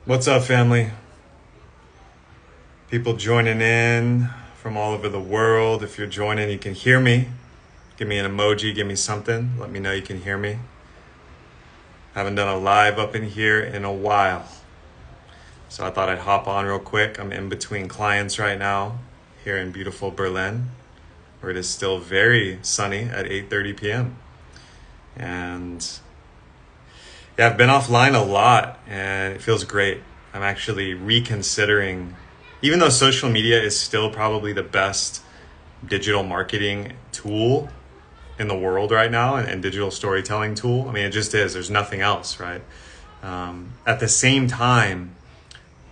What's up, family? People joining in from all over the world. If you're joining, you can hear me. Give me an emoji, give me something. Let me know you can hear me. Haven't done a live up in here in a while. So I thought I'd hop on real quick. I'm in between clients right now here in beautiful Berlin, where it is still very sunny at 8:30 p.m. And yeah, I've been offline a lot and it feels great. I'm actually reconsidering, even though social media is still probably the best digital marketing tool in the world right now and digital storytelling tool. I mean, it just is. There's nothing else, right? At the same time,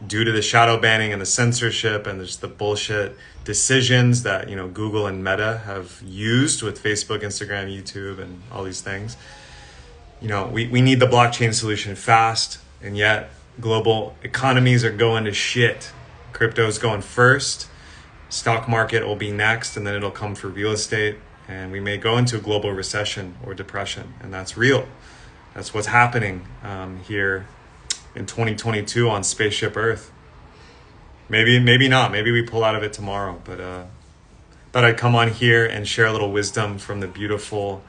due to the shadow banning and the censorship and just the bullshit decisions that, Google and Meta have used with Facebook, Instagram, YouTube, and all these things, we need the blockchain solution fast, and yet global economies are going to shit. Crypto's going first, stock market will be next, and then it'll come for real estate, and we may go into a global recession or depression, and that's real. That's what's happening here in 2022 on Spaceship Earth. Maybe not. Maybe we pull out of it tomorrow, but thought I'd come on here and share a little wisdom from the beautiful,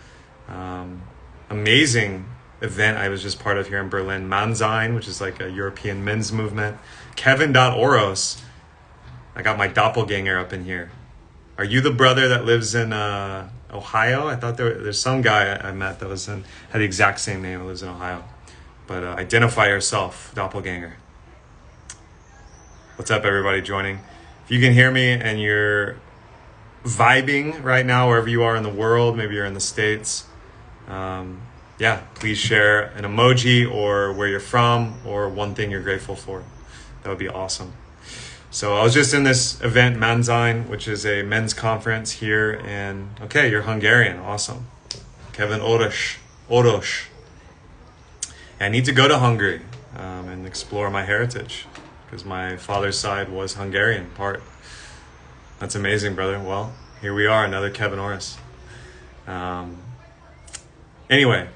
amazing event I was just part of here in Berlin, Mannsein, which is like a European men's movement. Kevin.Oros, I got my doppelganger up in here. Are you the brother that lives in Ohio? I thought there's some guy I met that had the exact same name, lives in Ohio. But identify yourself, doppelganger. What's up, everybody joining? If you can hear me and you're vibing right now, wherever you are in the world, maybe you're in the States, please share an emoji or where you're from or one thing you're grateful for. That would be awesome. So I was just in this event, Mannsein, which is a men's conference here in, okay, you're Hungarian, awesome. Kevin Oros. I need to go to Hungary and explore my heritage because my father's side was Hungarian part. That's amazing, brother. Well, here we are, another Kevin Oros. Anyway,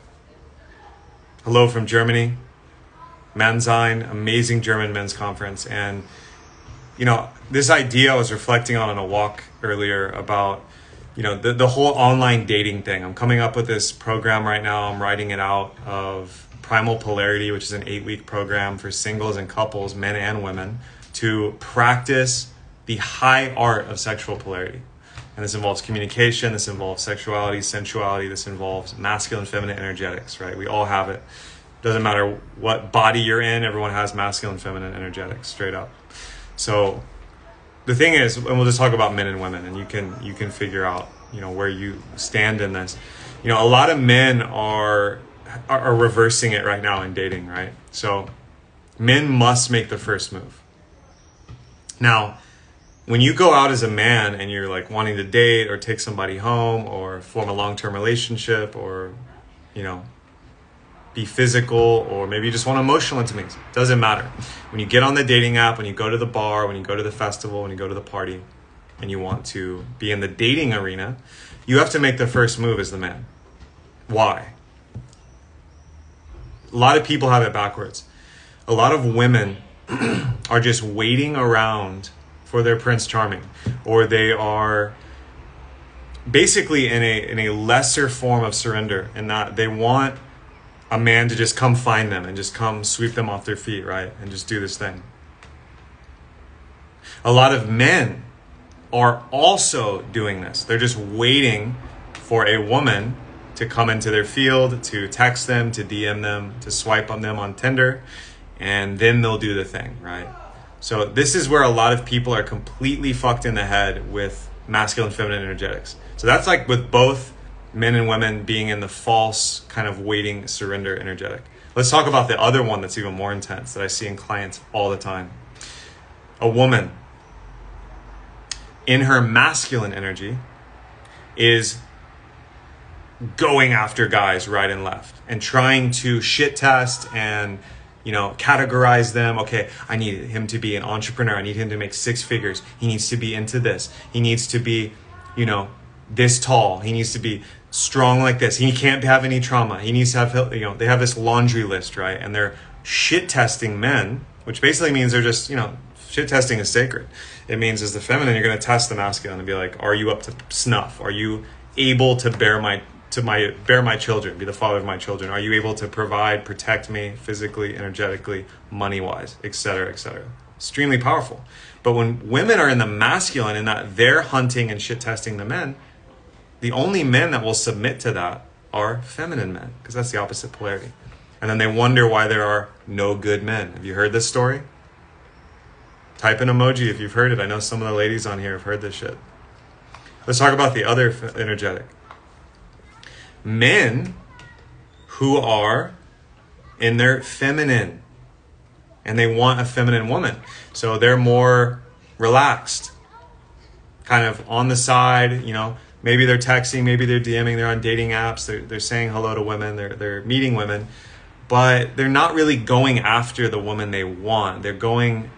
hello from Germany, Mannsein, amazing German men's conference. And, this idea I was reflecting on a walk earlier about, the whole online dating thing. I'm coming up with this program right now. I'm writing it out of Primal Polarity, which is an 8-week program for singles and couples, men and women, to practice the high art of sexual polarity. And this involves communication, this involves sexuality, sensuality, this involves masculine, feminine energetics, right? We all have it. Doesn't matter what body you're in, everyone has masculine, feminine energetics, straight up. So the thing is, and we'll just talk about men and women, and you can figure out, where you stand in this. A lot of men are reversing it right now in dating, right? So men must make the first move. Now, when you go out as a man and you're like wanting to date or take somebody home or form a long-term relationship or, be physical, or maybe you just want emotional intimacy, doesn't matter. When you get on the dating app, when you go to the bar, when you go to the festival, when you go to the party, and you want to be in the dating arena, you have to make the first move as the man. Why? A lot of people have it backwards. A lot of women are just waiting around for their Prince Charming, or they are basically in a lesser form of surrender, and that they want a man to just come find them and just come sweep them off their feet, right? And just do this thing. A lot of men are also doing this. They're just waiting for a woman to come into their field, to text them, to DM them, to swipe on them on Tinder, and then they'll do the thing, right? So this is where a lot of people are completely fucked in the head with masculine, feminine energetics. So that's like with both men and women being in the false kind of waiting, surrender energetic. Let's talk about the other one that's even more intense that I see in clients all the time. A woman in her masculine energy is going after guys right and left and trying to shit test and categorize them. Okay, I need him to be an entrepreneur. I need him to make 6 figures. He needs to be into this. He needs to be, this tall. He needs to be strong like this. He can't have any trauma. He needs to have, they have this laundry list, right? And they're shit testing men which basically means they're just, shit testing is sacred. It means as the feminine, you're going to test the masculine and be like, are you up to snuff? Are you able to bear my children, be the father of my children? Are you able to provide, protect me physically, energetically, money-wise, etc., etc.? Extremely powerful. But when women are in the masculine and that they're hunting and shit testing the men, the only men that will submit to that are feminine men, because that's the opposite polarity. And then they wonder why there are no good men. Have you heard this story? Type an emoji if you've heard it. I know some of the ladies on here have heard this shit. Let's talk about the other energetic. Men who are in their feminine and they want a feminine woman. So they're more relaxed, kind of on the side, maybe they're texting, maybe they're DMing, they're on dating apps, they're saying hello to women, they're meeting women, but they're not really going after the woman they want. They're going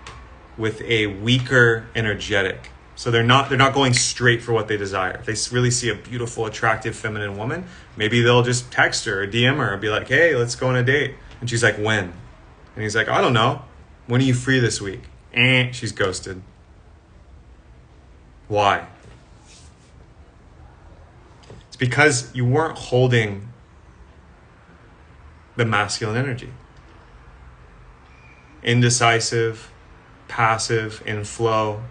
with a weaker energetic. So they're not going straight for what they desire. If they really see a beautiful, attractive, feminine woman, maybe they'll just text her or DM her and be like, hey, let's go on a date. And she's like, when? And he's like, I don't know. When are you free this week? She's ghosted. Why? It's because you weren't holding the masculine energy. Indecisive, passive, in flow,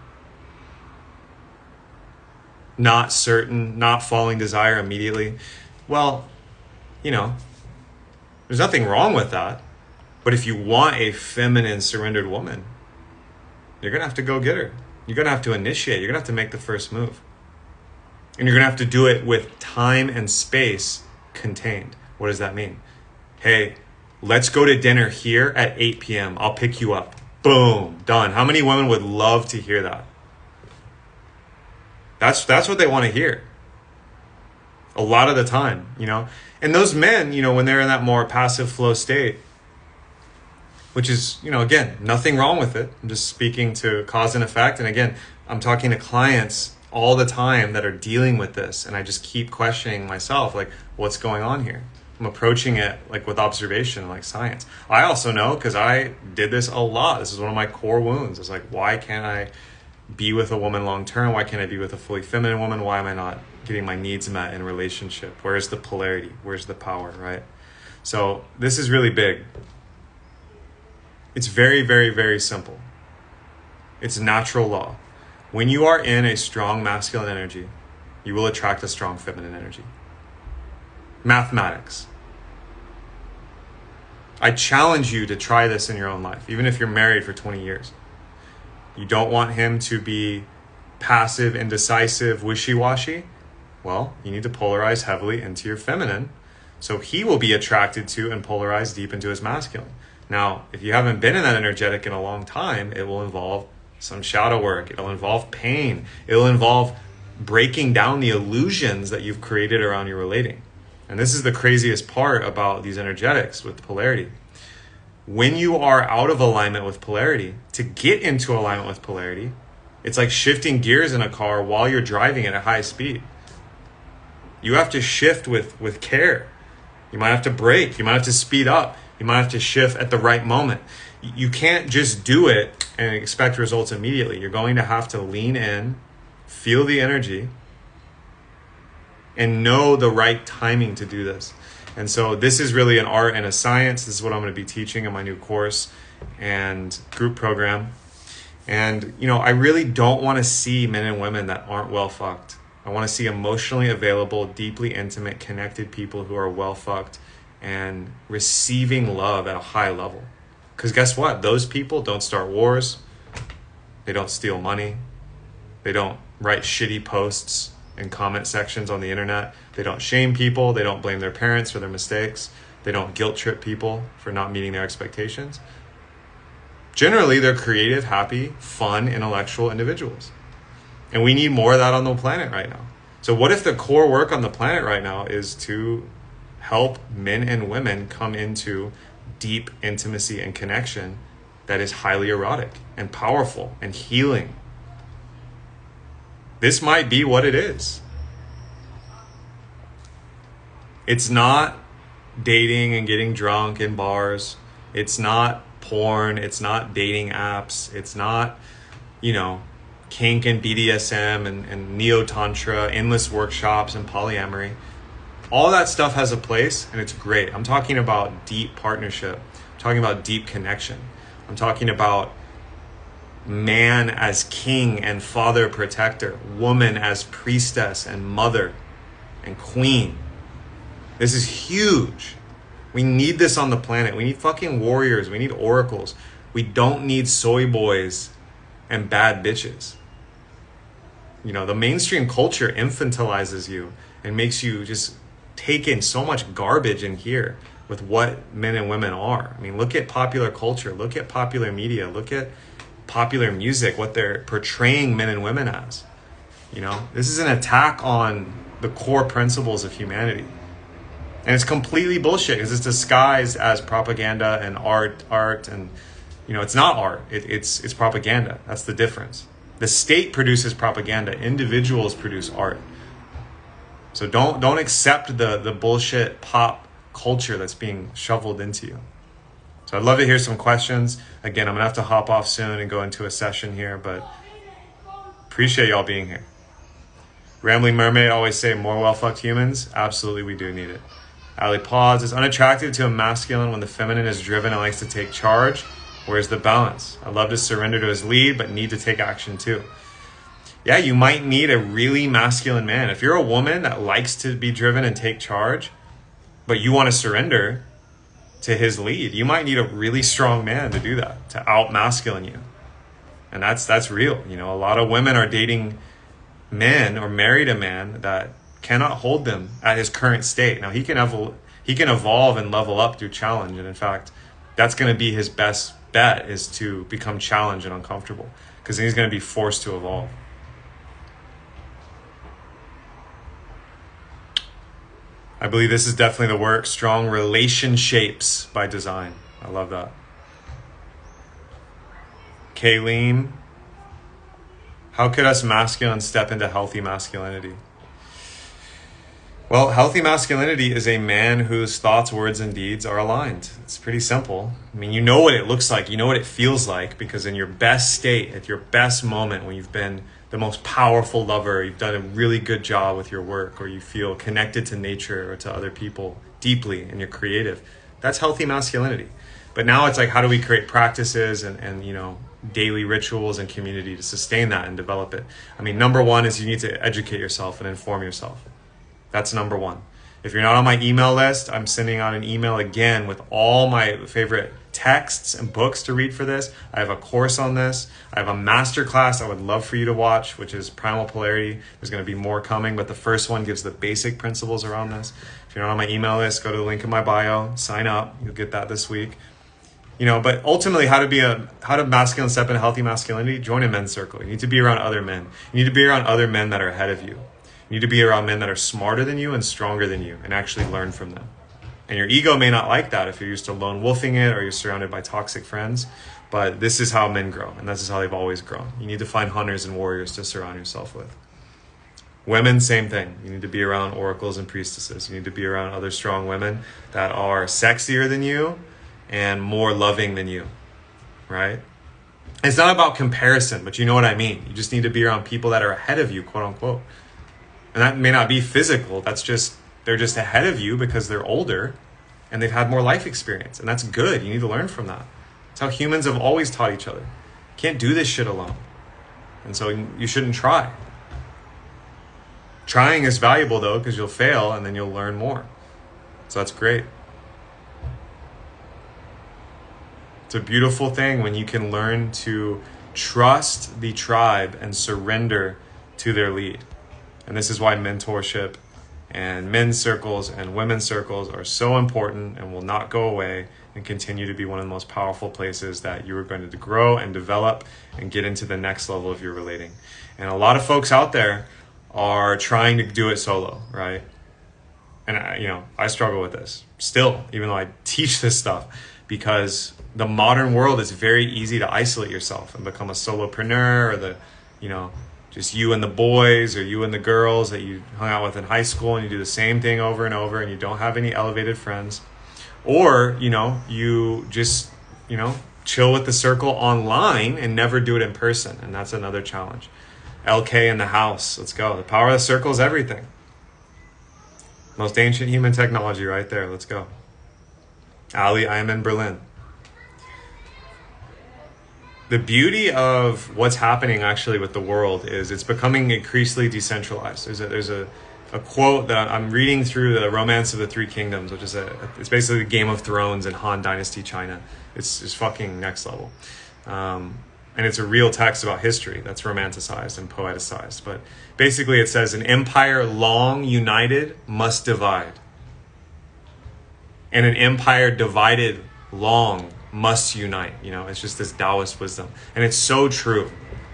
not certain, not following desire immediately. Well, there's nothing wrong with that. But if you want a feminine, surrendered woman, you're going to have to go get her. You're going to have to initiate. You're going to have to make the first move. And you're going to have to do it with time and space contained. What does that mean? Hey, let's go to dinner here at 8 p.m. I'll pick you up. Boom, done. How many women would love to hear that? That's what they want to hear. A lot of the time, And those men, when they're in that more passive flow state, which is, again, nothing wrong with it. I'm just speaking to cause and effect. And again, I'm talking to clients all the time that are dealing with this. And I just keep questioning myself, like, what's going on here? I'm approaching it like with observation, like science. I also know, because I did this a lot. This is one of my core wounds. It's like, why can't I be with a woman long term? Why can't I be with a fully feminine woman? Why am I not getting my needs met in a relationship? Where's the polarity? Where's the power, right? So this is really big. It's very, very, very simple. It's natural law. When you are in a strong masculine energy, you will attract a strong feminine energy. Mathematics. I challenge you to try this in your own life, even if you're married for 20 years. You don't want him to be passive, indecisive, wishy-washy? Well, you need to polarize heavily into your feminine, so he will be attracted to and polarize deep into his masculine. Now, if you haven't been in that energetic in a long time, it will involve some shadow work. It'll involve pain. It'll involve breaking down the illusions that you've created around your relating. And this is the craziest part about these energetics with polarity. When you are out of alignment with polarity, to get into alignment with polarity, it's like shifting gears in a car while you're driving at a high speed. You have to shift with care. You might have to brake. You might have to speed up. You might have to shift at the right moment. You can't just do it and expect results immediately. You're going to have to lean in, feel the energy, and know the right timing to do this. And so this is really an art and a science. This is what I'm going to be teaching in my new course and group program. And, I really don't want to see men and women that aren't well fucked. I want to see emotionally available, deeply intimate, connected people who are well fucked and receiving love at a high level. Because guess what? Those people don't start wars. They don't steal money. They don't write shitty posts in comment sections on the internet. They don't shame people. They don't blame their parents for their mistakes. They don't guilt trip people for not meeting their expectations. Generally, they're creative, happy, fun, intellectual individuals. And we need more of that on the planet right now. So what if the core work on the planet right now is to help men and women come into deep intimacy and connection that is highly erotic and powerful and healing? This might be what it is. It's not dating and getting drunk in bars. It's not porn. It's not dating apps. It's not, you know, kink and BDSM and neo-tantra, endless workshops and polyamory. All that stuff has a place and it's great. I'm talking about deep partnership. I'm talking about deep connection. I'm talking about man as king and father protector, woman as priestess and mother and queen. This is huge. We need this on the planet. We need fucking warriors. We need oracles. We don't need soy boys and bad bitches. You know, the mainstream culture infantilizes you and makes you just take in so much garbage in here with what men and women are. I mean, look at popular culture, look at popular media, look at popular music, what they're portraying men and women as. You know, this is an attack on the core principles of humanity. And it's completely bullshit because it's disguised as propaganda and art, and, you know, it's not art, it's propaganda. That's the difference. The state produces propaganda, individuals produce art. So don't accept the bullshit pop culture that's being shoveled into you. So I'd love to hear some questions. Again, I'm gonna have to hop off soon and go into a session here, but appreciate y'all being here. Rambling Mermaid always say more well-fucked humans. Absolutely, we do need it. Ali Pause is unattractive to a masculine when the feminine is driven and likes to take charge. Where's the balance? I love to surrender to his lead, but need to take action too. Yeah, you might need a really masculine man. If you're a woman that likes to be driven and take charge, but you want to surrender to his lead, you might need a really strong man to do that, to out-masculine you. And that's real. You know, a lot of women are dating men or married a man that cannot hold them at his current state. Now, he can evolve and level up through challenge. And in fact, that's going to be his best bet, is to become challenged and uncomfortable, because then he's going to be forced to evolve. I believe this is definitely the work. Strong relationships by design. I love that. Kayleen, how could us masculines step into healthy masculinity? Well, healthy masculinity is a man whose thoughts, words, and deeds are aligned. It's pretty simple. I mean, you know what it looks like. You know what it feels like, because in your best state, at your best moment, when you've been the most powerful lover, you've done a really good job with your work, or you feel connected to nature or to other people deeply and you're creative, that's healthy masculinity. But now it's like, how do we create practices and you know, daily rituals and community to sustain that and develop it? I mean, number one is you need to educate yourself and inform yourself. That's number one. If you're not on my email list, I'm sending out an email again with all my favorite texts and books to read for this. I have a course on this. I have a masterclass I would love for you to watch, which is Primal Polarity. There's going to be more coming, but the first one gives the basic principles around this. If you're not on my email list, go to the link in my bio, sign up. You'll get that this week. You know, but ultimately, how to masculine step into healthy masculinity? Join a men's circle. You need to be around other men. You need to be around other men that are ahead of you. You need to be around men that are smarter than you and stronger than you, and actually learn from them. And your ego may not like that if you're used to lone wolfing it or you're surrounded by toxic friends, but this is how men grow, and this is how they've always grown. You need to find hunters and warriors to surround yourself with. Women, same thing. You need to be around oracles and priestesses. You need to be around other strong women that are sexier than you and more loving than you, right? It's not about comparison, but you know what I mean. You just need to be around people that are ahead of you, quote unquote. And that may not be physical. That's just, they're just ahead of you because they're older and they've had more life experience. And that's good. You need to learn from that. It's how humans have always taught each other. You can't do this shit alone. And so you shouldn't try. Trying is valuable though, because you'll fail and then you'll learn more. So that's great. It's a beautiful thing when you can learn to trust the tribe and surrender to their lead. And this is why mentorship and men's circles and women's circles are so important and will not go away and continue to be one of the most powerful places that you are going to grow and develop and get into the next level of your relating. And a lot of folks out there are trying to do it solo, right? And I struggle with this still, even though I teach this stuff, because the modern world is very easy to isolate yourself and become a solopreneur, or just you and the boys or you and the girls that you hung out with in high school, and you do the same thing over and over and you don't have any elevated friends. Or, you just, chill with the circle online and never do it in person. And that's another challenge. LK in the house. Let's go. The power of the circle is everything. Most ancient human technology right there. Let's go. Ali, I am in Berlin. The beauty of what's happening actually with the world is it's becoming increasingly decentralized. There's a quote that I'm reading through, the Romance of the Three Kingdoms, which is it's basically the Game of Thrones in Han Dynasty China. It's fucking next level. And it's a real text about history that's romanticized and poeticized. But basically it says, an empire long united must divide. And an empire divided long must unite. You know, it's just this Taoist wisdom. And it's so true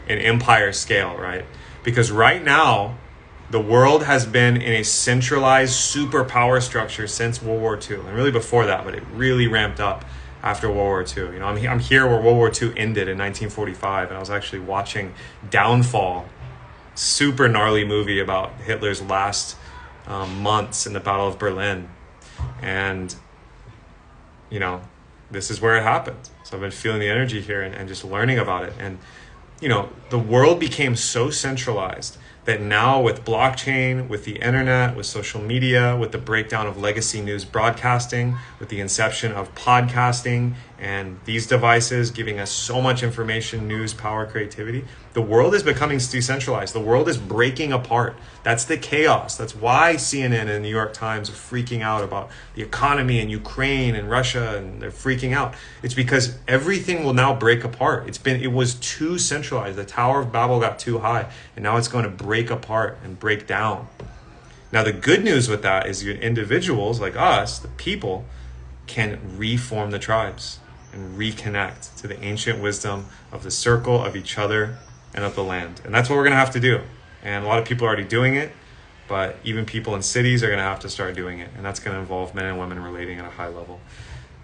in empire scale, right? Because right now, the world has been in a centralized superpower structure since World War II. And really before that, but it really ramped up after World War II. You know, I'm here where World War II ended in 1945, and I was actually watching Downfall, super gnarly movie about Hitler's last months in the Battle of Berlin. And, you know, this is where it happened. So I've been feeling the energy here and just learning about it. And, you know, the world became so centralized that now with blockchain, with the internet, with social media, with the breakdown of legacy news broadcasting, with the inception of podcasting and these devices giving us so much information, news, power, creativity, the world is becoming decentralized. The world is breaking apart. That's the chaos. That's why CNN and the New York Times are freaking out about the economy in Ukraine and Russia, and they're freaking out. It's because everything will now break apart. It was too centralized. The Tower of Babel got too high, and now it's going to break apart and break down. Now, the good news with that is individuals like us, the people, can reform the tribes and reconnect to the ancient wisdom of the circle, of each other, and of the land. And that's what we're going to have to do. And a lot of people are already doing it, but even people in cities are going to have to start doing it. And that's going to involve men and women relating at a high level.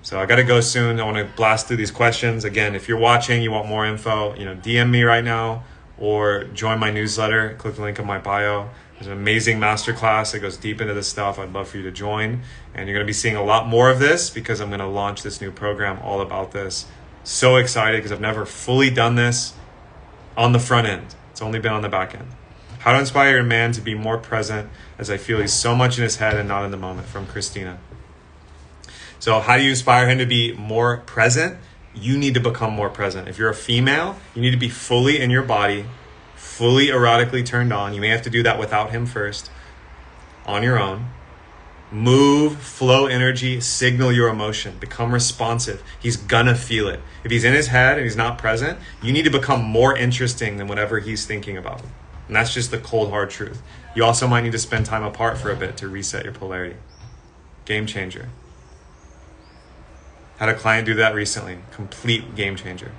So I got to go soon. I want to blast through these questions. Again, if you're watching, you want more info, DM me right now or join my newsletter. Click the link in my bio. There's an amazing masterclass that goes deep into this stuff. I'd love for you to join. And you're going to be seeing a lot more of this because I'm going to launch this new program all about this. So excited because I've never fully done this on the front end. It's only been on the back end. How to inspire a man to be more present, as I feel he's so much in his head and not in the moment, from Christina. So how do you inspire him to be more present? You need to become more present. If you're a female, you need to be fully in your body, fully erotically turned on. You may have to do that without him first, on your own. Move, flow energy, signal your emotion, become responsive. He's gonna feel it. If he's in his head and he's not present, you need to become more interesting than whatever he's thinking about. And that's just the cold, hard truth. You also might need to spend time apart for a bit to reset your polarity. Game changer. Had a client do that recently. Complete game changer.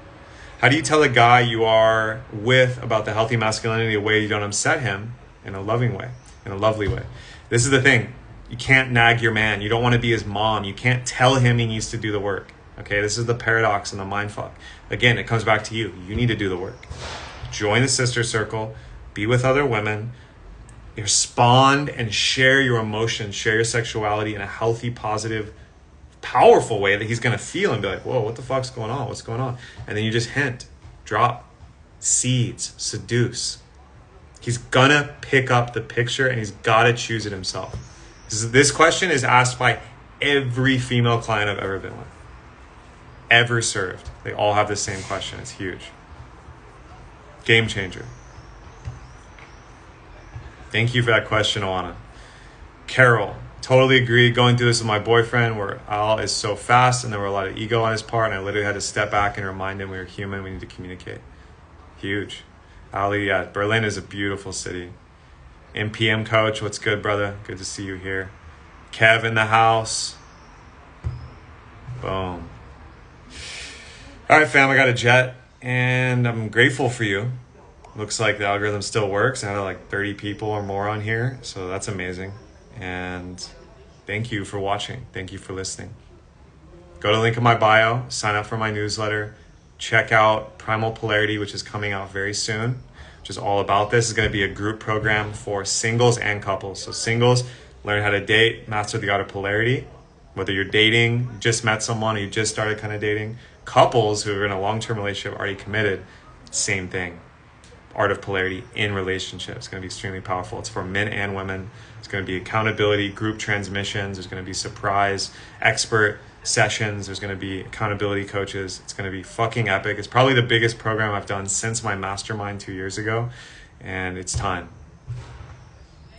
How do you tell a guy you are with about the healthy masculinity, a way you don't upset him in a loving way, in a lovely way? This is the thing. You can't nag your man. You don't want to be his mom. You can't tell him he needs to do the work. Okay, this is the paradox and the mindfuck. Again, it comes back to you. You need to do the work. Join the sister circle. Be with other women. Respond and share your emotions. Share your sexuality in a healthy, positive, powerful way that he's going to feel and be like, whoa, what the fuck's going on? What's going on? And then you just hint, drop, seeds, seduce. He's going to pick up the picture and he's got to choose it himself. This question is asked by every female client I've ever been with, ever served. They all have the same question. It's huge. Game changer. Thank you for that question, Oana. Carol, totally agree. Going through this with my boyfriend where Al is so fast and there were a lot of ego on his part and I literally had to step back and remind him we were human, we need to communicate. Huge. Ali, yeah, Berlin is a beautiful city. MPM coach, what's good, brother? Good to see you here. Kev in the house. Boom. All right, fam, I got a jet and I'm grateful for you. Looks like the algorithm still works. I had like 30 people or more on here, so that's amazing. And thank you for watching. Thank you for listening. Go to the link in my bio, sign up for my newsletter, check out Primal Polarity, which is coming out very soon, which is all about this. It's going to be a group program for singles and couples. So singles, learn how to date, master the art of polarity. Whether you're dating, just met someone, or you just started kind of dating, couples who are in a long-term relationship, already committed, same thing. Art of Polarity in relationships. It's going to be extremely powerful. It's for men and women. It's going to be accountability, group transmissions. There's going to be surprise expert sessions. There's going to be accountability coaches. It's going to be fucking epic. It's probably the biggest program I've done since my mastermind 2 years ago. And it's time.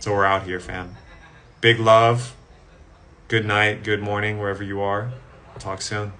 So we're out here, fam. Big love. Good night, good morning, wherever you are. Talk soon.